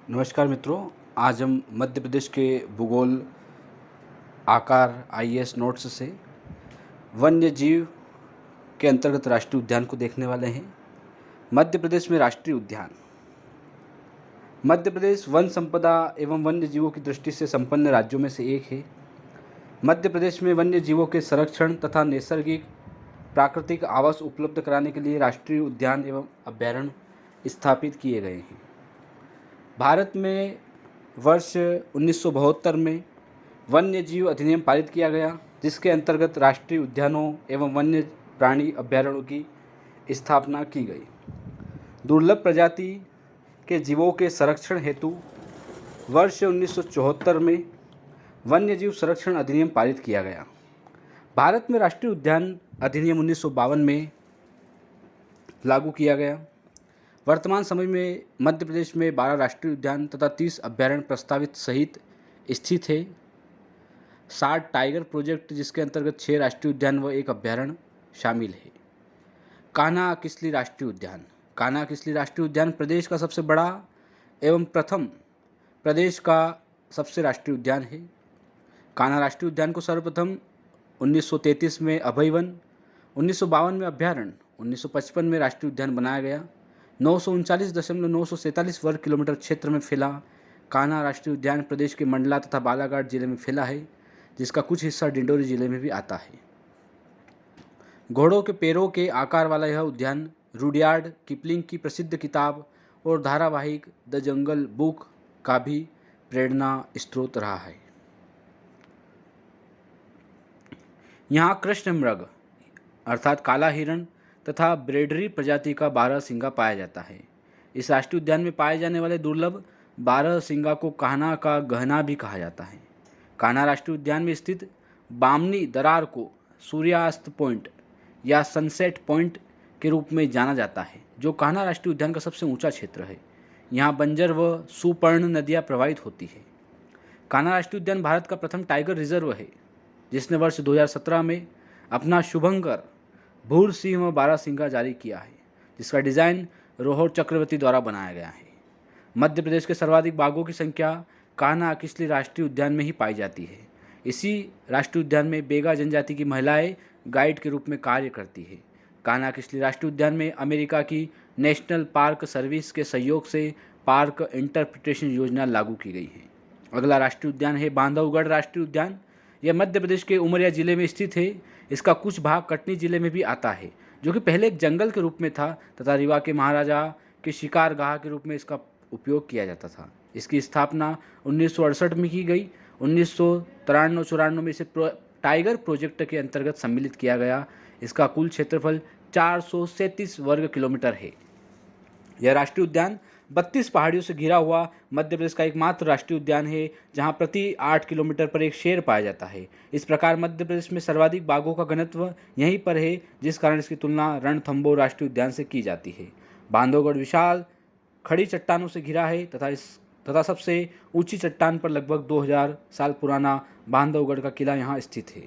नमस्कार मित्रों। आज हम मध्य प्रदेश के भूगोल आकार आईएएस नोट्स से वन्य जीव के अंतर्गत राष्ट्रीय उद्यान को देखने वाले हैं। मध्य प्रदेश में राष्ट्रीय उद्यान। मध्य प्रदेश वन संपदा एवं वन्य जीवों की दृष्टि से संपन्न राज्यों में से एक है। मध्य प्रदेश में वन्य जीवों के संरक्षण तथा नैसर्गिक प्राकृतिक आवास उपलब्ध कराने के लिए राष्ट्रीय उद्यान एवं अभयारण्य स्थापित किए गए हैं। भारत में वर्ष 1972 में वन्य जीव अधिनियम पारित किया गया, जिसके अंतर्गत राष्ट्रीय उद्यानों एवं वन्य प्राणी अभयारण्यों की स्थापना की गई। दुर्लभ प्रजाति के जीवों के संरक्षण हेतु वर्ष 1974 में वन्य जीव संरक्षण अधिनियम पारित किया गया। भारत में राष्ट्रीय उद्यान अधिनियम 1952 में लागू किया गया। वर्तमान समय में मध्य प्रदेश में 12 राष्ट्रीय उद्यान तथा 30 अभयारण्य प्रस्तावित सहित स्थित है। 60 टाइगर प्रोजेक्ट, जिसके अंतर्गत 6 राष्ट्रीय उद्यान व 1 अभयारण्य शामिल है। कान्हा किसली राष्ट्रीय उद्यान। कान्हा किसली राष्ट्रीय उद्यान प्रदेश का सबसे बड़ा एवं प्रथम प्रदेश का सबसे राष्ट्रीय उद्यान है। कान्हा राष्ट्रीय उद्यान को सर्वप्रथम 1933 में अभय वन, 1952 में अभयारण्य, 1955 में राष्ट्रीय उद्यान बनाया गया। 939.947 वर्ग किलोमीटर क्षेत्र में फैला कान्हा राष्ट्रीय उद्यान प्रदेश के मंडला तथा बालाघाट जिले में फैला है, जिसका कुछ हिस्सा डिंडोरी जिले में भी आता है। घोड़ों के पैरों के आकार वाला यह उद्यान रुडयार्ड किपलिंग की प्रसिद्ध किताब और धारावाहिक द जंगल बुक का भी प्रेरणा स्रोत रहा है। यहाँ कृष्ण मृग अर्थात काला हिरण तथा ब्रेडरी प्रजाति का 12 सिंगा पाया जाता है। इस राष्ट्रीय उद्यान में पाए जाने वाले दुर्लभ 12 सिंगा को कान्हा का गहना भी कहा जाता है। कान्हा राष्ट्रीय उद्यान में स्थित बामनी दरार को सूर्यास्त पॉइंट या सनसेट पॉइंट के रूप में जाना जाता है, जो कान्हा राष्ट्रीय उद्यान का सबसे ऊंचा क्षेत्र है। यहाँ बंजर व सुपर्ण नदियाँ प्रवाहित होती है। कान्हा राष्ट्रीय उद्यान भारत का प्रथम टाइगर रिजर्व है, जिसने वर्ष 2017 में अपना शुभंकर भूर सिंह व 12 सिंगा जारी किया है, जिसका डिज़ाइन रोहर चक्रवर्ती द्वारा बनाया गया है। मध्य प्रदेश के सर्वाधिक बाघों की संख्या कान्हा किसली राष्ट्रीय उद्यान में ही पाई जाती है। इसी राष्ट्रीय उद्यान में बेगा जनजाति की महिलाएं गाइड के रूप में कार्य करती है। कान्हा किसली राष्ट्रीय उद्यान में अमेरिका की नेशनल पार्क सर्विस के सहयोग से पार्क इंटरप्रिटेशन योजना लागू की गई है। अगला राष्ट्रीय उद्यान है बांधवगढ़ राष्ट्रीय उद्यान। यह मध्य प्रदेश के उमरिया जिले में स्थित है। इसका कुछ भाग कटनी जिले में भी आता है, जो कि पहले एक जंगल के रूप में था तथा रीवा के महाराजा के शिकारगाह के रूप में इसका उपयोग किया जाता था। इसकी स्थापना 1968 में की गई। 1993-94 में इसे टाइगर प्रोजेक्ट के अंतर्गत सम्मिलित किया गया। इसका कुल क्षेत्रफल 437 वर्ग किलोमीटर है। यह राष्ट्रीय उद्यान 32 पहाड़ियों से घिरा हुआ मध्य प्रदेश का एकमात्र राष्ट्रीय उद्यान है, जहां प्रति 8 किलोमीटर पर एक शेर पाया जाता है। इस प्रकार मध्य प्रदेश में सर्वाधिक बाघों का घनत्व यहीं पर है, जिस कारण इसकी तुलना रणथंभौर राष्ट्रीय उद्यान से की जाती है। बांधवगढ़ विशाल खड़ी चट्टानों से घिरा है तथा सबसे ऊंची चट्टान पर लगभग 2000 साल पुराना बांधवगढ़ का किला यहाँ स्थित है।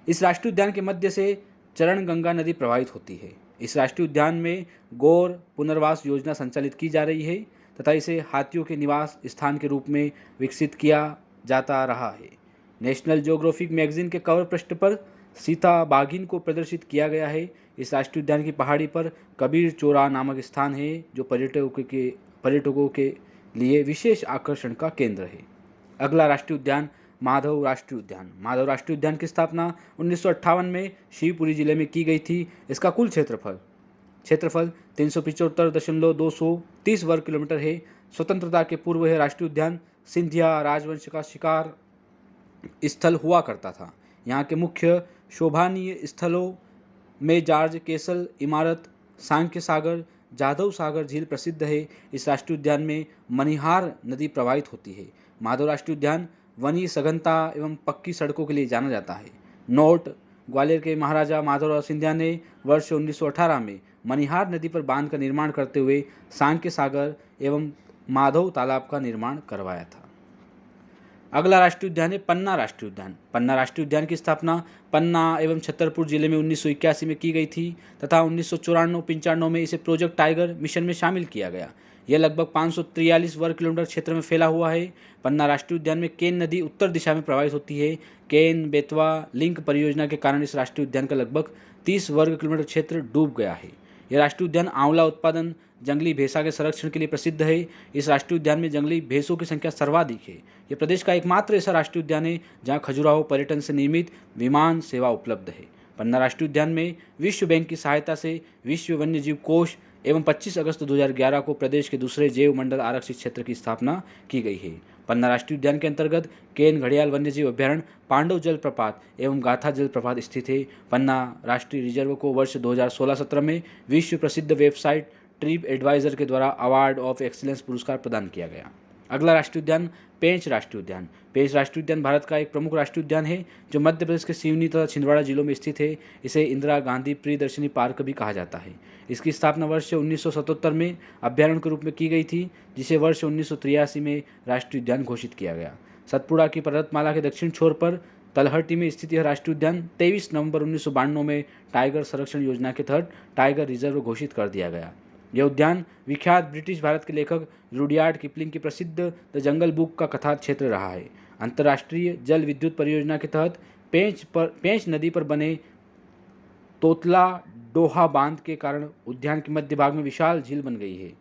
इस राष्ट्रीय उद्यान के मध्य से चरण गंगा नदी प्रवाहित होती है। इस राष्ट्रीय उद्यान में गौर पुनर्वास योजना संचालित की जा रही है तथा इसे हाथियों के निवास स्थान के रूप में विकसित किया जाता रहा है। नेशनल ज्योग्राफिक मैगजीन के कवर पृष्ठ पर सीता बाघिन को प्रदर्शित किया गया है। इस राष्ट्रीय उद्यान की पहाड़ी पर कबीर चोरा नामक स्थान है, जो पर्यटकों के लिए विशेष आकर्षण का केंद्र है। अगला राष्ट्रीय उद्यान माधव राष्ट्रीय उद्यान। माधव राष्ट्रीय उद्यान की स्थापना 1958 में शिवपुरी जिले में की गई थी। इसका कुल क्षेत्रफल 375.230 वर्ग किलोमीटर है। स्वतंत्रता के पूर्व यह राष्ट्रीय उद्यान सिंधिया राजवंश का शिकार स्थल हुआ करता था। यहाँ के मुख्य शोभनीय स्थलों में जॉर्ज केसल इमारत, सांख्य सागर, जाधव सागर झील प्रसिद्ध है। इस राष्ट्रीय उद्यान में मनिहार नदी प्रवाहित होती है। माधव राष्ट्रीय उद्यान वनी सघनता एवं पक्की सड़कों के लिए जाना जाता है। नोट: ग्वालियर के महाराजा माधवराव सिंधिया ने वर्ष 1918 में मनिहार नदी पर बांध का निर्माण करते हुए सांख्य सागर एवं माधव तालाब का निर्माण करवाया था। अगला राष्ट्रीय उद्यान है पन्ना राष्ट्रीय उद्यान। पन्ना राष्ट्रीय उद्यान की स्थापना पन्ना एवं छतरपुर जिले में 1981 में की गई थी तथा 1994-95 में इसे प्रोजेक्ट टाइगर मिशन में शामिल किया गया। यह लगभग 543 वर्ग किलोमीटर क्षेत्र में फैला हुआ है। पन्ना राष्ट्रीय उद्यान में केन नदी उत्तर दिशा में प्रवाहित होती है। केन बेतवा लिंक परियोजना के कारण इस राष्ट्रीय उद्यान का लगभग 30 वर्ग किलोमीटर क्षेत्र डूब गया है। यह राष्ट्रीय उद्यान आंवला उत्पादन, जंगली भैंसा के संरक्षण के लिए प्रसिद्ध है। इस राष्ट्रीय उद्यान में जंगली भैंसों की संख्या सर्वाधिक है। यह प्रदेश का एकमात्र ऐसा राष्ट्रीय उद्यान है जहां खजुराहो पर्यटन से नियमित विमान सेवा उपलब्ध है। पन्ना राष्ट्रीय उद्यान में विश्व बैंक की सहायता से विश्व वन्यजीव कोष एवं 25 अगस्त 2011 को प्रदेश के दूसरे जैव मंडल आरक्षित क्षेत्र की स्थापना की गई है। पन्ना राष्ट्रीय उद्यान के अंतर्गत केन घड़ियाल वन्यजीव अभ्यारण्य, पांडव जलप्रपात एवं गाथा जलप्रपात स्थित है। पन्ना राष्ट्रीय रिजर्व को वर्ष 2016-17 में विश्व प्रसिद्ध वेबसाइट ट्रिप एडवाइजर के द्वारा अवार्ड ऑफ एक्सीलेंस पुरस्कार प्रदान किया गया। अगला राष्ट्रीय उद्यान पेंच राष्ट्रीय उद्यान। पेंच राष्ट्रीय उद्यान भारत का एक प्रमुख राष्ट्रीय उद्यान है जो मध्य प्रदेश के सिवनी तथा छिंदवाड़ा जिलों में स्थित है। इसे इंदिरा गांधी प्रियदर्शनी पार्क भी कहा जाता है। इसकी स्थापना वर्ष 1977 में अभ्यारण्य के रूप में की गई थी, जिसे वर्ष 1983 में राष्ट्रीय उद्यान घोषित किया गया। सतपुड़ा की पर्वतमाला के दक्षिण छोर पर तलहटी में स्थित यह राष्ट्रीय उद्यान 23 नवंबर 1992 में टाइगर संरक्षण योजना के तहत टाइगर रिजर्व घोषित कर दिया गया। यह उद्यान विख्यात ब्रिटिश भारत के लेखक रुडयार्ड किपलिंग की प्रसिद्ध द जंगल बुक का कथा क्षेत्र रहा है। अंतर्राष्ट्रीय जल विद्युत परियोजना के तहत पेंच नदी पर बने तोतला डोहा बांध के कारण उद्यान के मध्य भाग में विशाल झील बन गई है।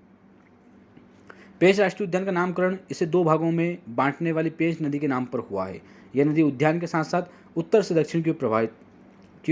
पेंच राष्ट्रीय उद्यान का नामकरण इसे दो भागों में बांटने वाली पेंच नदी के नाम पर हुआ है। यह नदी उद्यान के साथ साथ उत्तर से दक्षिण की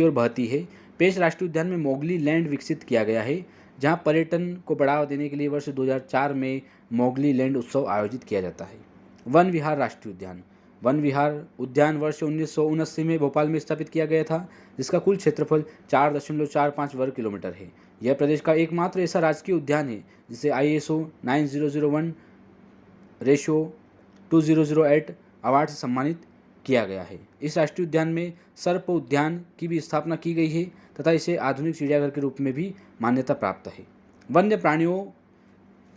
ओर बहती है। पेंच राष्ट्रीय उद्यान में मोगली लैंड विकसित किया गया है, जहां पर्यटन को बढ़ावा देने के लिए वर्ष 2004 में मोगली लैंड उत्सव आयोजित किया जाता है। वन विहार राष्ट्रीय उद्यान। वन विहार उद्यान वर्ष 1979 में भोपाल में स्थापित किया गया था, जिसका कुल क्षेत्रफल 4.45 वर्ग किलोमीटर है। यह प्रदेश का एकमात्र ऐसा राजकीय उद्यान है जिसे ISO 9001/2008 अवार्ड से सम्मानित किया गया है। इस राष्ट्रीय उद्यान में सर्प उद्यान की भी स्थापना की गई है तथा इसे आधुनिक चिड़ियाघर के रूप में भी मान्यता प्राप्त है। वन्य प्राणियों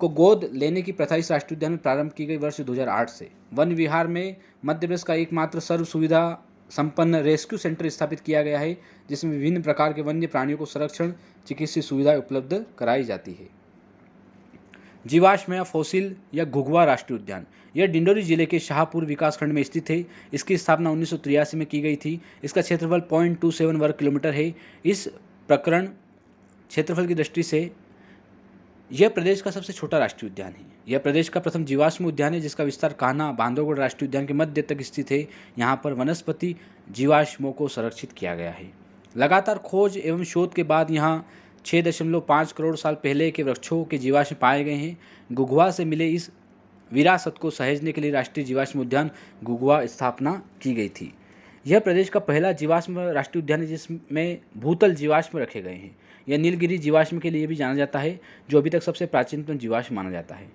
को गोद लेने की प्रथा इस राष्ट्रीय उद्यान में प्रारंभ की गई वर्ष 2008 से। वन विहार में मध्य प्रदेश का एकमात्र सर्व सुविधा संपन्न रेस्क्यू सेंटर स्थापित किया गया है, जिसमें विभिन्न प्रकार के वन्य प्राणियों को संरक्षण, चिकित्सीय सुविधाएं उपलब्ध कराई जाती है। जीवाश्म या फॉसिल या घुघुआ राष्ट्रीय उद्यान। यह डिंडोरी जिले के शाहपुर विकासखंड में स्थित है। इसकी स्थापना 1983 में की गई थी। इसका क्षेत्रफल 0.27 वर्ग किलोमीटर है। इस प्रकरण क्षेत्रफल की दृष्टि से यह प्रदेश का सबसे छोटा राष्ट्रीय उद्यान है। यह प्रदेश का प्रथम जीवाश्म उद्यान है, जिसका विस्तार कान्हा बांधवगढ़ राष्ट्रीय उद्यान के मध्य तक स्थित है। यहाँ पर वनस्पति जीवाश्मों को संरक्षित किया गया है। लगातार खोज एवं शोध के बाद यहाँ 6.5 करोड़ साल पहले के वृक्षों के जीवाश्म पाए गए हैं। घुघुआ से मिले इस विरासत को सहेजने के लिए राष्ट्रीय जीवाश्म उद्यान घुघुआ स्थापना की गई थी। यह प्रदेश का पहला जीवाश्म राष्ट्रीय उद्यान है जिसमें भूतल जीवाश्म रखे गए हैं। यह नीलगिरी जीवाश्म के लिए भी जाना जाता है, जो अभी तक सबसे प्राचीनतम जीवाश्म माना जाता है।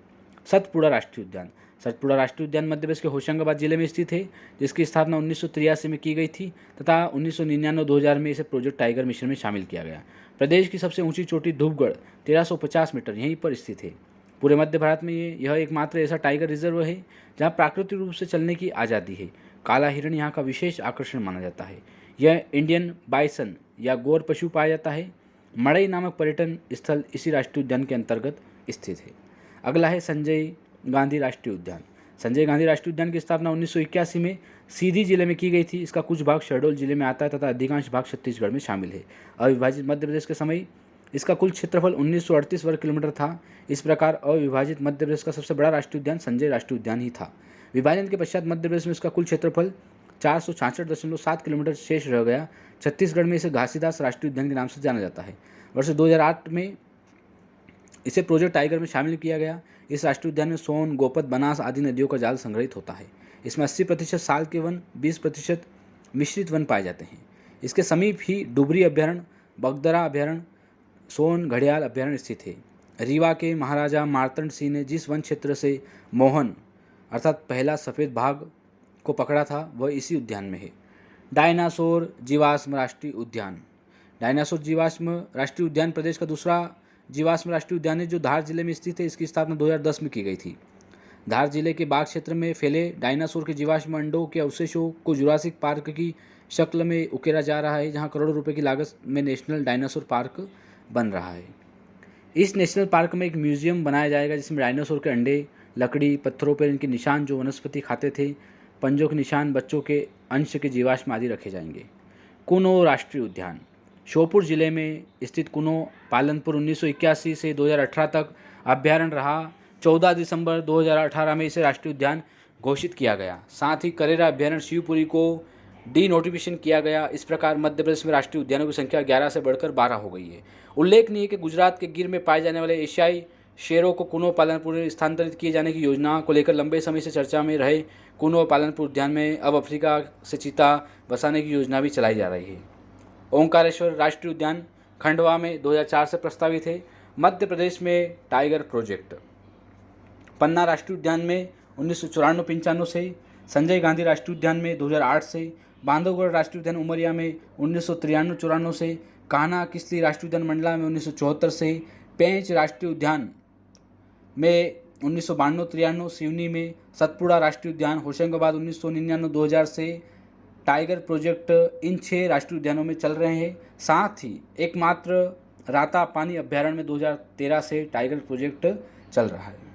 सतपुड़ा राष्ट्रीय उद्यान। सतपुड़ा राष्ट्रीय उद्यान मध्य प्रदेश के होशंगाबाद जिले में स्थित है, जिसकी स्थापना 1983 में की गई थी तथा 1999-2000 में इसे प्रोजेक्ट टाइगर मिशन में शामिल किया गया। प्रदेश की सबसे ऊंची चोटी धूपगढ़ 1350 मीटर यहीं पर स्थित है। पूरे मध्य भारत में यह एकमात्र ऐसा टाइगर रिजर्व है जहाँ प्राकृतिक रूप से चलने की आज़ादी है। काला हिरण यहाँ का विशेष आकर्षण माना जाता है। यह इंडियन बाइसन या गौर पशु पाया जाता है। मड़ई नामक पर्यटन स्थल इसी राष्ट्रीय उद्यान के अंतर्गत स्थित है। अगला है संजय गांधी राष्ट्रीय उद्यान। संजय गांधी राष्ट्रीय उद्यान की स्थापना 1981 में सीधी जिले में की गई थी। इसका कुछ भाग शहडोल जिले में आता है तथा अधिकांश भाग छत्तीसगढ़ में शामिल है। अविभाजित मध्य प्रदेश के समय इसका कुल क्षेत्रफल 1938 वर्ग किलोमीटर था। इस प्रकार अविभाजित मध्य प्रदेश का सबसे बड़ा राष्ट्रीय उद्यान संजय राष्ट्रीय उद्यान ही था। विभाजन के पश्चात मध्य प्रदेश में इसका कुल क्षेत्रफल 466.7 किलोमीटर शेष रह गया। छत्तीसगढ़ में इसे घासीदास राष्ट्रीय उद्यान के नाम से जाना जाता है। वर्ष 2008 में इसे प्रोजेक्ट टाइगर में शामिल किया गया। इस राष्ट्रीय उद्यान में सोन, गोपद, बनास आदि नदियों का जाल संग्रहित होता है। इसमें 80% साल के वन, 20% मिश्रित वन पाए जाते हैं। इसके समीप ही डुबरी अभ्यारण्य, बगदरा अभ्यारण्य, सोन घड़ियाल अभ्यारण्य स्थित है। रीवा के महाराजा मार्तंड सिंह ने जिस वन क्षेत्र से मोहन अर्थात पहला सफ़ेद बाघ को पकड़ा था वह इसी उद्यान में है। डायनासोर जीवाश्म राष्ट्रीय उद्यान। डायनासोर जीवाश्म राष्ट्रीय उद्यान प्रदेश का दूसरा जीवाश्म राष्ट्रीय उद्यान है जो धार जिले में स्थित है। इसकी स्थापना 2010 में की गई थी। धार जिले के बाघ क्षेत्र में फैले डायनासोर के जीवाश्म अंडों के अवशेषों को जुरासिक पार्क की शक्ल में उकेरा जा रहा है, जहां करोड़ों रुपए की लागत में नेशनल डायनासोर पार्क बन रहा है। इस नेशनल पार्क में एक म्यूज़ियम बनाया जाएगा जिसमें डायनासोर के अंडे, लकड़ी, पत्थरों पर इनके निशान जो वनस्पति खाते थे, पंजों के निशान, बच्चों के अंश के जीवाश्म आदि रखे जाएंगे। कुनो राष्ट्रीय उद्यान श्योपुर जिले में स्थित कुनो पालनपुर 1981 से 2018 तक अभ्यारण्य रहा। 14 दिसंबर 2018 में इसे राष्ट्रीय उद्यान घोषित किया गया। साथ ही करेरा अभ्यारण्य शिवपुरी को डी नोटिफिकेशन किया गया। इस प्रकार मध्य प्रदेश में राष्ट्रीय उद्यानों की संख्या 11 से बढ़कर 12 हो गई है। उल्लेखनीय है कि गुजरात के गिर में पाए जाने वाले एशियाई शेरों को कुनो पालनपुर में स्थानांतरित किए जाने की योजना को लेकर लंबे समय से चर्चा में रहे कुनो पालनपुर उद्यान में अब अफ्रीका से चीता बसाने की योजना भी चलाई जा रही है। ओंकारेश्वर राष्ट्रीय उद्यान खंडवा में 2004 से प्रस्तावित है। मध्य प्रदेश में टाइगर प्रोजेक्ट पन्ना राष्ट्रीय उद्यान में 1994-95 से, संजय गांधी राष्ट्रीय उद्यान में 2008 से, बांधवगढ़ राष्ट्रीय उद्यान उमरिया में 1993-94 से, कान्हा किसली राष्ट्रीय उद्यान मंडला में 1974 से, पेंच राष्ट्रीय उद्यान में 1992-93, सिवनी में, सतपुड़ा राष्ट्रीय उद्यान, होशंगाबाद 1999-2000 से टाइगर प्रोजेक्ट इन 6 राष्ट्रीय उद्यानों में चल रहे हैं। साथ ही एकमात्र राता पानी अभ्यारण्य में 2013 से टाइगर प्रोजेक्ट चल रहा है।